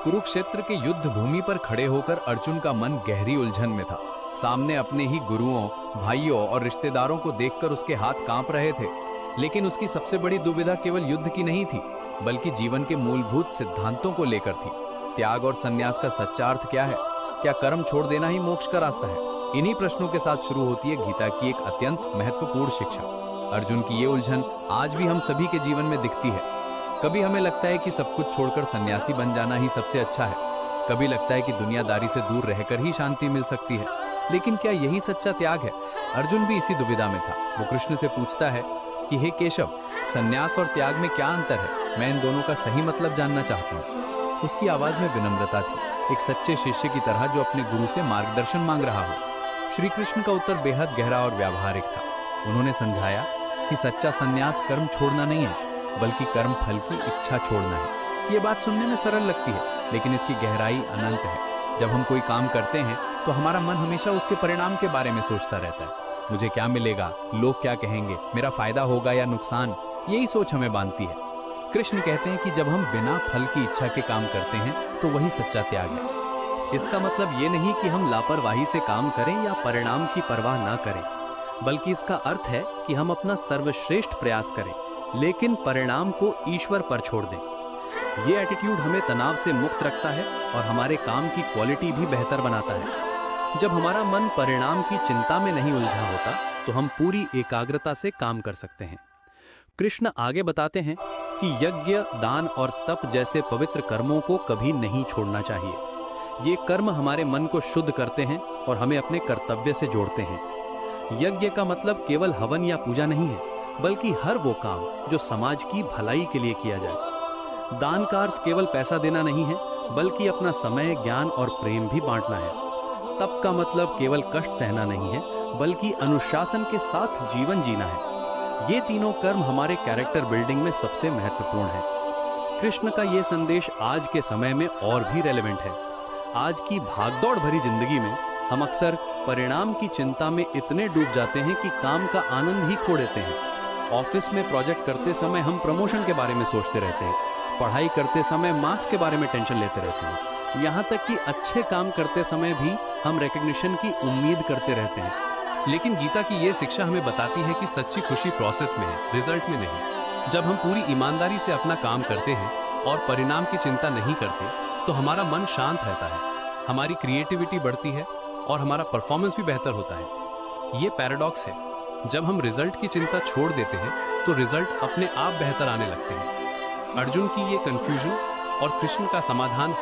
कुरुक्षेत्र के युद्ध भूमि पर खड़े होकर अर्जुन का मन गहरी उलझन में था। सामने अपने ही गुरुओं, भाइयों और रिश्तेदारों को देखकर उसके हाथ कांप रहे थे। लेकिन उसकी सबसे बड़ी दुविधा केवल युद्ध की नहीं थी, बल्कि जीवन के मूलभूत सिद्धांतों को लेकर थी। त्याग और संन्यास का सच्चा अर्थ क्या है? क्या कर्म छोड़ देना ही मोक्ष का रास्ता है? इन्हीं प्रश्नों के साथ शुरू होती है गीता की एक अत्यंत महत्वपूर्ण शिक्षा। अर्जुन की ये उलझन आज भी हम सभी के जीवन में दिखती है। कभी हमें लगता है कि सब कुछ छोड़कर सन्यासी बन जाना ही सबसे अच्छा है। कभी लगता है कि दुनियादारी से दूर रहकर ही शांति मिल सकती है। लेकिन क्या यही सच्चा त्याग है? अर्जुन भी इसी दुविधा में था। वो कृष्ण से पूछता है कि हे केशव, सन्यास और त्याग में क्या अंतर है? मैं इन दोनों का सही मतलब जानना चाहता हूँ। उसकी आवाज में विनम्रता थी, एक सच्चे शिष्य की तरह जो अपने गुरु से मार्गदर्शन मांग रहा हो। श्री कृष्ण का उत्तर बेहद गहरा और व्यावहारिक था। उन्होंने समझाया कि सच्चा सन्यास कर्म छोड़ना नहीं है, बल्कि कर्म फल की इच्छा छोड़ना है। ये बात सुनने में सरल लगती है, लेकिन इसकी गहराई अनंत है। जब हम कोई काम करते हैं तो हमारा मन हमेशा उसके परिणाम के बारे में सोचता रहता है। मुझे क्या मिलेगा, लोग क्या कहेंगे, मेरा फायदा होगा या नुकसान, यही सोच हमें बांधती है। कृष्ण कहते हैं कि जब हम बिना फल की इच्छा के काम करते हैं तो वही सच्चा त्याग है। इसका मतलब ये नहीं कि हम लापरवाही से काम करें या परिणाम की परवाह ना करें, बल्कि इसका अर्थ है कि हम अपना सर्वश्रेष्ठ प्रयास करें, लेकिन परिणाम को ईश्वर पर छोड़ दें। ये एटीट्यूड हमें तनाव से मुक्त रखता है और हमारे काम की क्वालिटी भी बेहतर बनाता है। जब हमारा मन परिणाम की चिंता में नहीं उलझा होता तो हम पूरी एकाग्रता से काम कर सकते हैं। कृष्ण आगे बताते हैं कि यज्ञ, दान और तप जैसे पवित्र कर्मों को कभी नहीं छोड़ना चाहिए। ये कर्म हमारे मन को शुद्ध करते हैं और हमें अपने कर्तव्य से जोड़ते हैं। यज्ञ का मतलब केवल हवन या पूजा नहीं है, बल्कि हर वो काम जो समाज की भलाई के लिए किया जाए। दान का अर्थ केवल पैसा देना नहीं है, बल्कि अपना समय, ज्ञान और प्रेम भी बांटना है। तप का मतलब केवल कष्ट सहना नहीं है, बल्कि अनुशासन के साथ जीवन जीना है। ये तीनों कर्म हमारे कैरेक्टर बिल्डिंग में सबसे महत्वपूर्ण है। कृष्ण का ये संदेश आज के समय में और भी रेलेवेंट है। आज की भागदौड़ भरी जिंदगी में हम अक्सर परिणाम की चिंता में इतने डूब जाते हैं कि काम का आनंद ही खो देते हैं। ऑफिस में प्रोजेक्ट करते समय हम प्रमोशन के बारे में सोचते रहते हैं। पढ़ाई करते समय मार्क्स के बारे में टेंशन लेते रहते हैं। यहाँ तक कि अच्छे काम करते समय भी हम रिकग्निशन की उम्मीद करते रहते हैं। लेकिन गीता की ये शिक्षा हमें बताती है कि सच्ची खुशी प्रोसेस में है, रिजल्ट में नहीं। जब हम पूरी ईमानदारी से अपना काम करते हैं और परिणाम की चिंता नहीं करते, तो हमारा मन शांत रहता है, हमारी क्रिएटिविटी बढ़ती है और हमारा परफॉर्मेंस भी बेहतर होता है। ये पैराडॉक्स है, जब हम रिजल्ट की चिंता छोड़ देते हैं तो रिजल्ट अपने आप बेहतर आने लगते हैं। अर्जुन की ये कंफ्यूजन और कृष्ण का समाधान